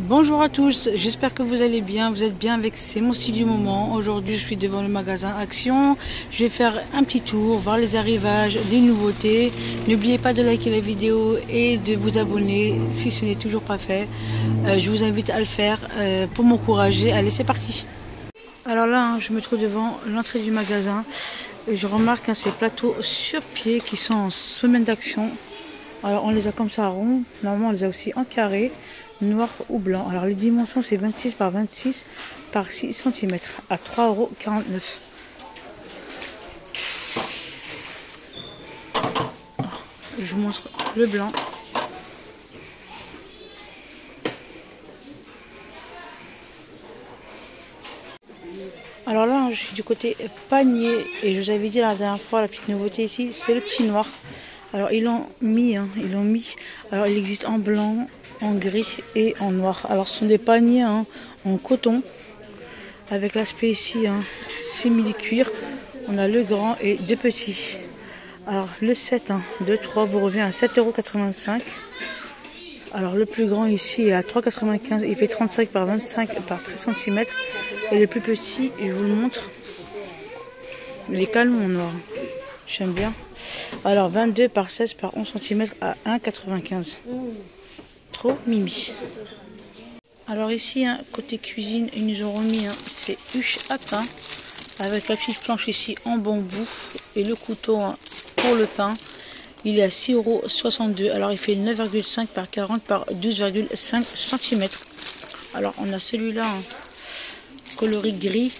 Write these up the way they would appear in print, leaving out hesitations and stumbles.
Bonjour à tous, j'espère que vous allez bien, vous êtes bien avec C'est mon style du moment. Aujourd'hui je suis devant le magasin Action, je vais faire un petit tour, voir les arrivages, les nouveautés. N'oubliez pas de liker la vidéo et de vous abonner si ce n'est toujours pas fait. Je vous invite à le faire pour m'encourager. Allez, c'est parti. Alors là, je me trouve devant l'entrée du magasin et je remarque ces plateaux sur pied qui sont en semaine d'action. Alors on les a comme ça rond, normalement on les a aussi en carré, noir ou blanc. Alors les dimensions c'est 26 par 26 par 6 cm à 3,49 €. Je vous montre le blanc. Alors là je suis du côté panier et je vous avais dit la dernière fois, la petite nouveauté ici c'est le petit noir. Alors ils l'ont mis, alors il existe en blanc, en gris et en noir. Alors ce sont des paniers en coton avec l'aspect ici simili-cuir. On a le grand et deux petits. Alors le 7 de 3 vous revient à 7,85 €. Alors le plus grand ici est à 3,95 €. Il fait 35 par 25 par 13 cm. Et le plus petit, je vous le montre, il est calme en noir. J'aime bien. Alors 22 par 16 par 11 cm à 1,95 €. Trop mimi. Alors ici, côté cuisine, ils nous ont remis ces huches à pain avec la petite planche ici en bambou et le couteau pour le pain. Il est à 6,62 €. Alors il fait 9,5 par 40 par 12,5 cm. Alors on a celui-là coloris gris.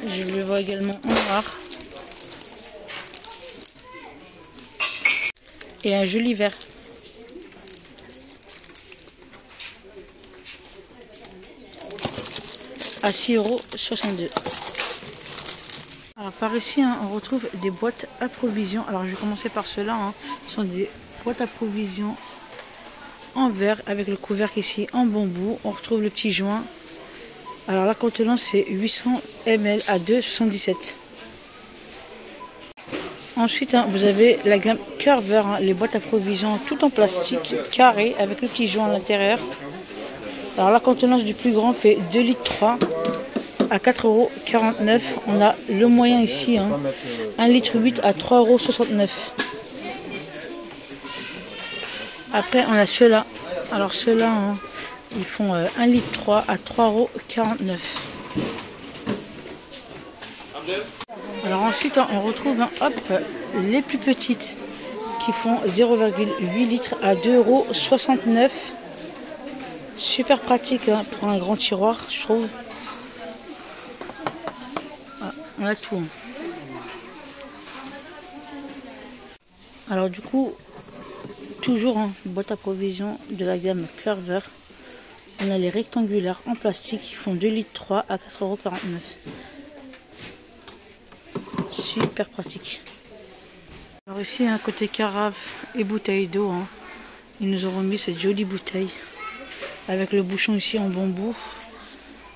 Je le vois également en noir. Et un joli vert. À 6,62 €. Alors par ici, on retrouve des boîtes à provisions. Alors je vais commencer par ceux-là. Ce sont des boîtes à provisions en verre avec le couvercle ici en bambou. On retrouve le petit joint. Alors la contenance c'est 800 ml à 2,77 €. Ensuite, vous avez la gamme Curver, les boîtes à provisions tout en plastique carré avec le petit joint à l'intérieur. Alors la contenance du plus grand fait 2,3 litres à 4,49 €. On a le moyen ici, 1,8 litre à 3,69 €. Après, on a ceux-là. Alors ceux-là, ils font 1,3 litre à 3,49 €. Alors ensuite, on retrouve les plus petites qui font 0,8 litres à 2,69 €. Super pratique pour un grand tiroir, je trouve. Ah, on a tout. Alors du coup, toujours boîte à provisions de la gamme Curver. On a les rectangulaires en plastique qui font 2,3 litres à 4,49 €. Super pratique. Alors ici, côté carafe et bouteille d'eau, ils nous ont remis cette jolie bouteille avec le bouchon ici en bambou.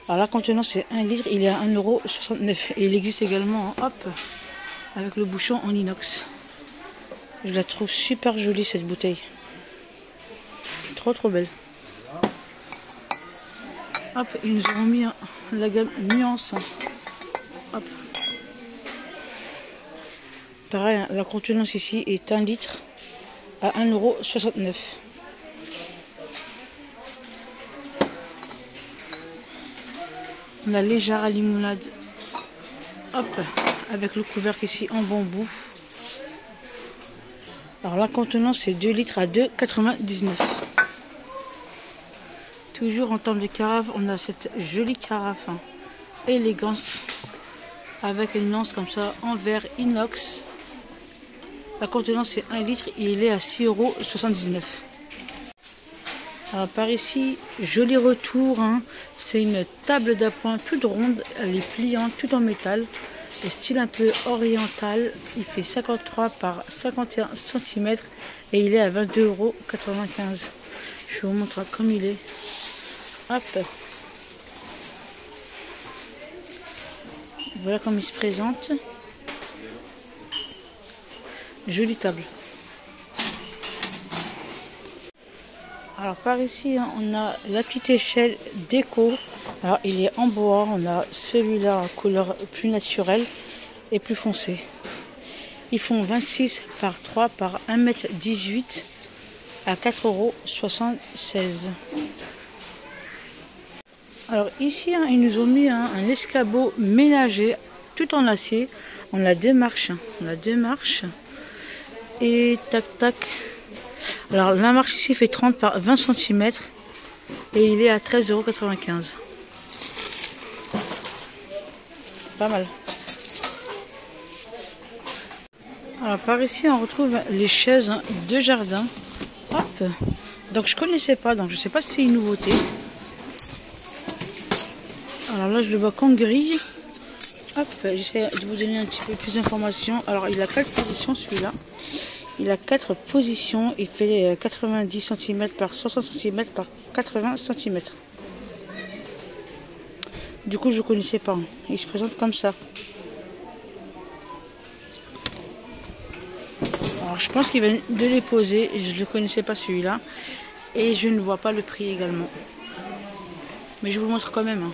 Alors la contenance c'est 1 litre, il est à 1,69 €. Et il existe également avec le bouchon en inox. Je la trouve super jolie cette bouteille. Trop belle. Ils nous ont remis la gamme Nuance. Pareil, la contenance ici est 1 litre à 1,69 €. On a les jarres à limonade. Avec le couvercle ici en bambou. Alors la contenance c'est 2 litres à 2,99 €. Toujours en termes de carafe, on a cette jolie carafe élégance avec une lance comme ça en verre inox. La contenance c'est 1 litre et il est à 6,79 €. Alors par ici, joli retour, c'est une table d'appoint toute ronde, elle est pliante, tout en métal, et style un peu oriental. Il fait 53 par 51 cm et il est à 22,95 €. Je vous montre comme il est. Voilà comme il se présente. Jolie table. Alors par ici, hein, on a la petite échelle déco. Alors il est en bois, on a celui-là en couleur plus naturelle et plus foncée. Ils font 26 par 3 par 1,18 m à 4,76 €. Alors ici, hein, ils nous ont mis un escabeau ménager tout en acier. On a deux marches, hein. On a deux marches. Et tac tac. Alors la marche ici fait 30 par 20 cm et il est à 13,95 €. Pas mal. Alors par ici on retrouve les chaises de jardin. Hop. Donc je connaissais pas, donc je sais pas si c'est une nouveauté. Alors là je le vois qu'en gris. Hop, j'essaie de vous donner un petit peu plus d'informations. Alors il a 4 positions celui-là. Il a 4 positions. Il fait 90 cm par 60 cm par 80 cm. Du coup je ne connaissais pas. Il se présente comme ça. Alors je pense qu'il vient de les poser. Je ne le connaissais pas celui-là. Et je ne vois pas le prix également. Mais je vous le montre quand même.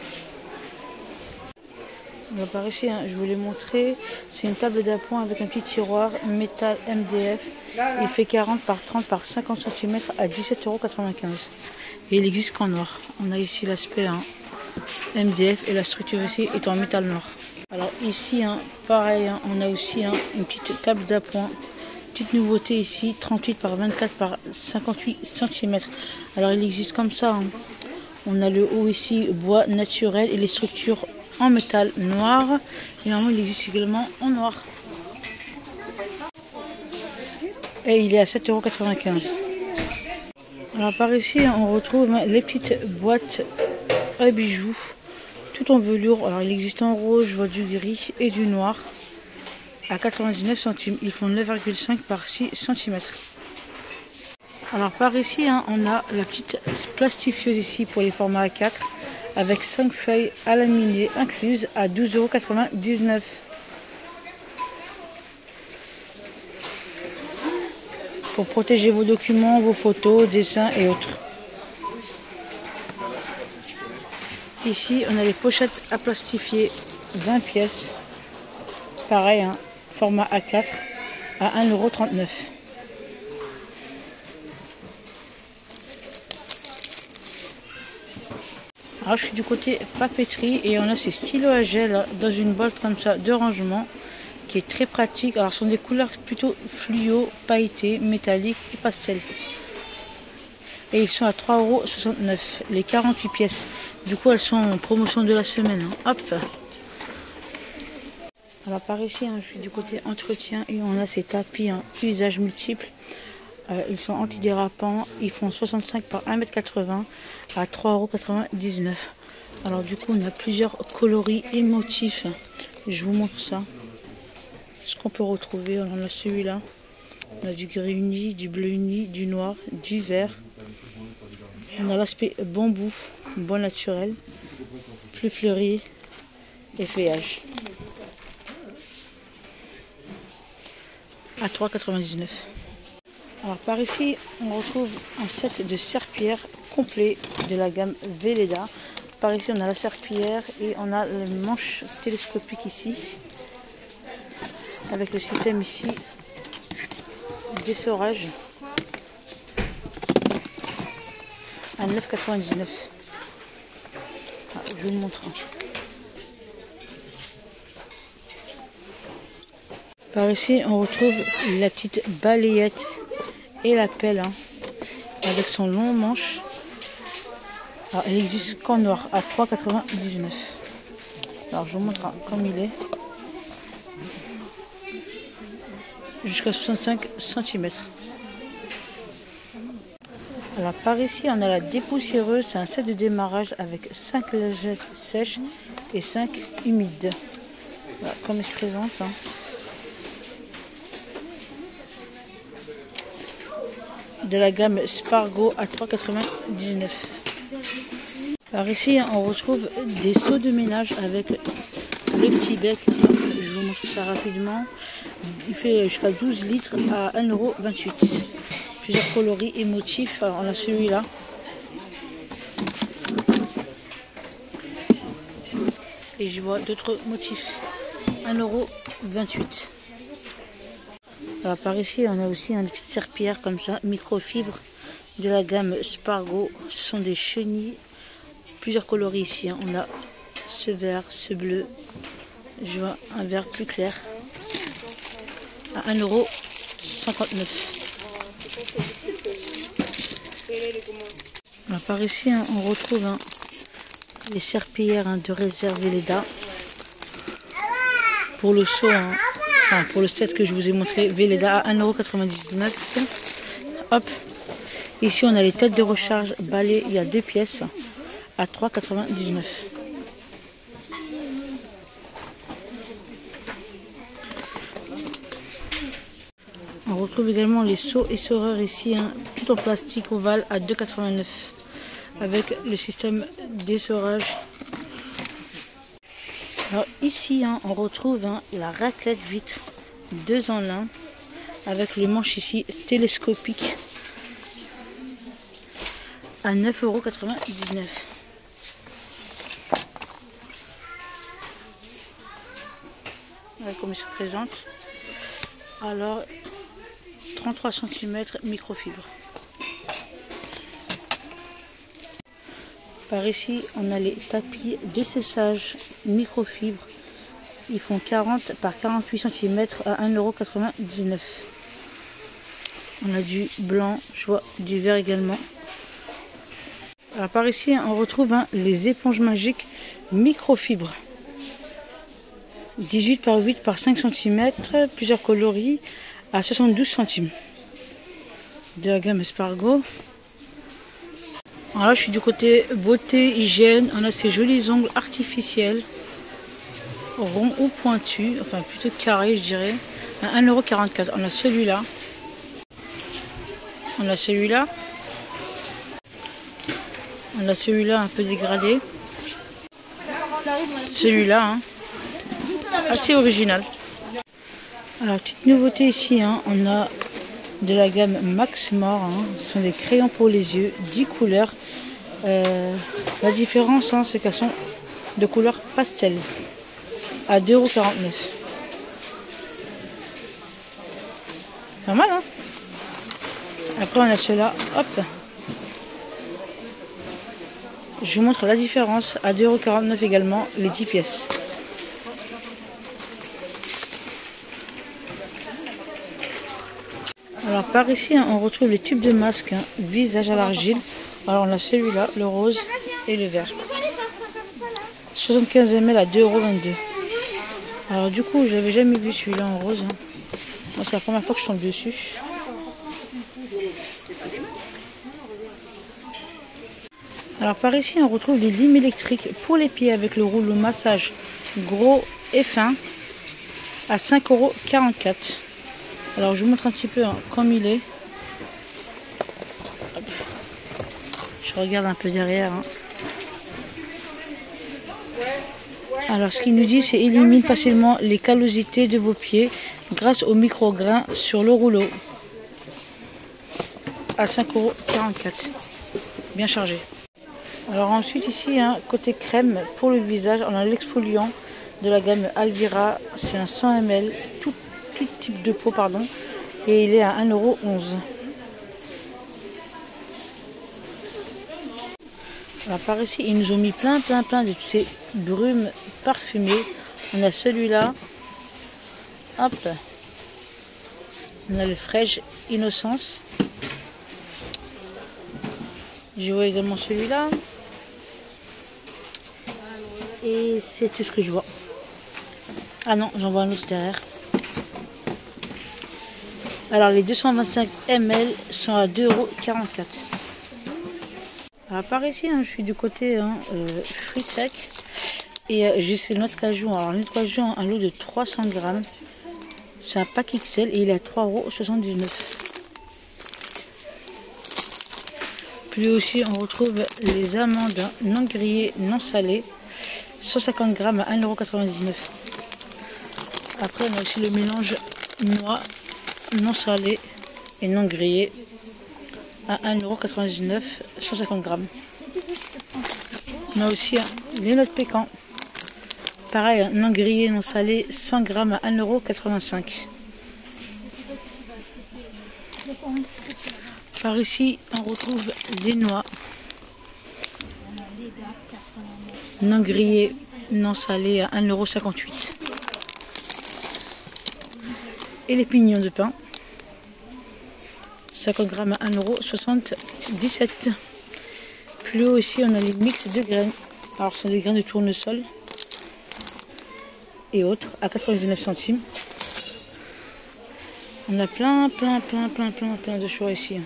Alors par ici, hein, je vous l'ai montré, c'est une table d'appoint avec un petit tiroir métal MDF. Il fait 40 par 30 par 50 cm à 17,95 €. Et il existe qu'en noir. On a ici l'aspect hein, MDF et la structure ici est en métal noir. Alors ici, hein, pareil, hein, on a aussi hein, une petite table d'appoint. Petite nouveauté ici, 38 par 24 par 58 cm. Alors il existe comme ça. Hein. On a le haut ici, bois naturel et les structures en métal noir. Et normalement il existe également en noir. Et il est à 7,95 €. Alors par ici on retrouve les petites boîtes à bijoux. Tout en velours. Alors il existe en rose, je vois du gris et du noir. À 99 centimes. Ils font 9,5 par 6 cm. Alors par ici hein, on a la petite plastifieuse ici pour les formats A4. Avec 5 feuilles à laminer incluses à 12,99 €. Pour protéger vos documents, vos photos, dessins et autres. Ici, on a les pochettes à plastifier 20 pièces. Pareil, hein, format A4 à 1,39 €. Alors je suis du côté papeterie et on a ces stylos à gel dans une boîte comme ça de rangement qui est très pratique. Alors ce sont des couleurs plutôt fluo, pailletées, métalliques et pastel. Et ils sont à 3,69 € les 48 pièces. Du coup elles sont en promotion de la semaine. Hein. Hop. Alors par ici hein, je suis du côté entretien et on a ces tapis hein, usages multiples. Ils sont antidérapants, ils font 65 par 1,80 m à 3,99 €. Alors du coup on a plusieurs coloris et motifs. Je vous montre ça. Ce qu'on peut retrouver, alors, on a celui-là. On a du gris uni, du bleu uni, du noir, du vert. On a l'aspect bambou, bois naturel, plus fleuri et feuillage. À 3,99 €. Alors par ici, on retrouve un set de serpillères complet de la gamme Velleda. Par ici, on a la serpillière et on a les manches télescopiques ici. Avec le système ici d'essorage à 9,99 €. Ah, je vous le montre. Par ici, on retrouve la petite balayette et la pelle hein, avec son long manche. Alors, elle existe qu'en noir à 3,99 €. Alors je vous montre hein, comme il est. Jusqu'à 65 cm. Alors par ici on a la dépoussiéreuse. C'est un set de démarrage avec 5 lingettes sèches et 5 humides. Voilà comme elle se présente. Hein. De la gamme Spargo à 3,99 €. Alors ici on retrouve des seaux de ménage avec le petit bec. Je vous montre ça rapidement. Il fait jusqu'à 12 litres à 1,28 €. Plusieurs coloris et motifs. Alors, on a celui-là. Et je vois d'autres motifs. 1,28 €. Alors, par ici, on a aussi une petite serpillière comme ça, microfibre de la gamme Spargo. Ce sont des chenilles. Plusieurs coloris ici. Hein. On a ce vert, ce bleu. Je vois un vert plus clair. À 1,59 €. Alors, par ici, hein, on retrouve les serpillières de réserve Velleda. Pour le seau, enfin pour le set que je vous ai montré, Velleda à 1,99 €. Hop. Ici, on a les têtes de recharge balai. Il y a 2 pièces à 3,99 €. On retrouve également les seaux essoreurs ici, hein, tout en plastique ovale à 2,89 € avec le système d'essorage. Alors ici, hein, on retrouve la raclette vitre 2 en 1 avec le manche ici télescopique à 9,99 €. Voilà comment il se présente. Alors 33 cm microfibre. Par ici, on a les tapis de séchage microfibre. Ils font 40 par 48 cm à 1,99 €. On a du blanc, je vois du vert également. Alors par ici, on retrouve les éponges magiques microfibre. 18 par 8 par 5 cm, plusieurs coloris à 72 centimes. De la gamme Spargo. Alors là, je suis du côté beauté, hygiène. On a ces jolis ongles artificiels, ronds ou pointus, enfin plutôt carrés, je dirais. À 1,44 €. On a celui-là. On a celui-là. On a celui-là un peu dégradé. Celui-là, hein, assez original. Alors, petite nouveauté ici, hein, on a de la gamme Max More. Hein, ce sont des crayons pour les yeux, 10 couleurs. La différence, hein, c'est qu'elles sont de couleur pastel à 2,49 €. Pas mal, hein. Après, on a ceux-là. Hop. Je vous montre la différence à 2,49 € également, les 10 pièces. Alors par ici, hein, on retrouve les tubes de masque, hein, visage à l'argile. Alors on a celui-là, le rose et le vert. 75 ml à 2,22 €. Alors du coup, j'avais jamais vu celui-là en rose. Hein. Moi, c'est la première fois que je tombe dessus. Alors par ici, on retrouve des limes électriques pour les pieds avec le rouleau massage gros et fin à 5,44 €. Alors je vous montre un petit peu, hein, comme il est. Hop. Je regarde un peu derrière. Hein. Alors ce qu'il nous dit, c'est élimine facilement les callosités de vos pieds grâce au micro-grain sur le rouleau à 5,44 €. Bien chargé. Alors ensuite ici, hein, côté crème pour le visage, on a l'exfoliant de la gamme Alvira. C'est un 100 ml, tout type de peau, pardon, et il est à 1,11 €. Alors par ici, ils nous ont mis plein de ces brumes parfumées. On a celui-là, hop, on a le Fraîche Innocence. Je vois également celui-là. Et c'est tout ce que je vois. Ah non, j'en vois un autre derrière. Alors les 225 ml sont à 2,44 €. Alors par ici, hein, je suis du côté fruits secs. Et j'ai ces noix de cajou. Alors les noix de cajou, un lot de 300 grammes. C'est un pack XL et il est à 3,79 €. Puis aussi, on retrouve les amandes non grillées, non salées. 150 grammes à 1,99 €. Après, on a aussi le mélange noix non salées et non grillées à 1,99 €, 150 grammes. On a aussi les noix de pécan. Pareil, non grillé, non salé, 100 grammes à 1,85 €. Par ici, on retrouve les noix. Non grillé, non salé à 1,58 €. Et les pignons de pain. 50 grammes à 1,77 €. Plus haut ici, on a les mix de graines. Alors, ce sont des graines de tournesol et autres à 99 centimes. On a plein de choix ici.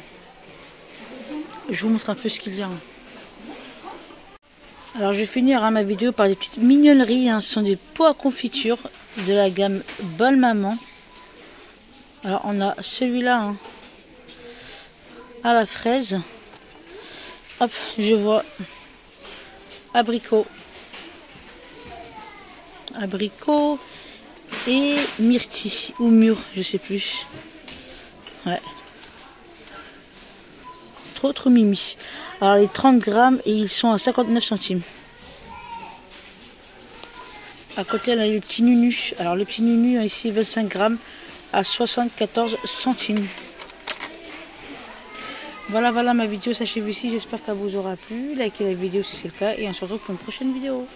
Je vous montre un peu ce qu'il y a. Alors, je vais finir ma vidéo par des petites mignonneries. Ce sont des pots à confiture de la gamme Bonne Maman. Alors, on a celui-là à la fraise. Hop, je vois abricot et myrtille ou mûre, je sais plus. Ouais. Trop mimi. Alors les 30 grammes et ils sont à 59 centimes. À côté on a le petit nunu. Alors le petit nunu ici 25 grammes à 74 centimes. Voilà ma vidéo s'achève ici. J'espère qu'elle vous aura plu. Likez la vidéo si c'est le cas et on se retrouve pour une prochaine vidéo.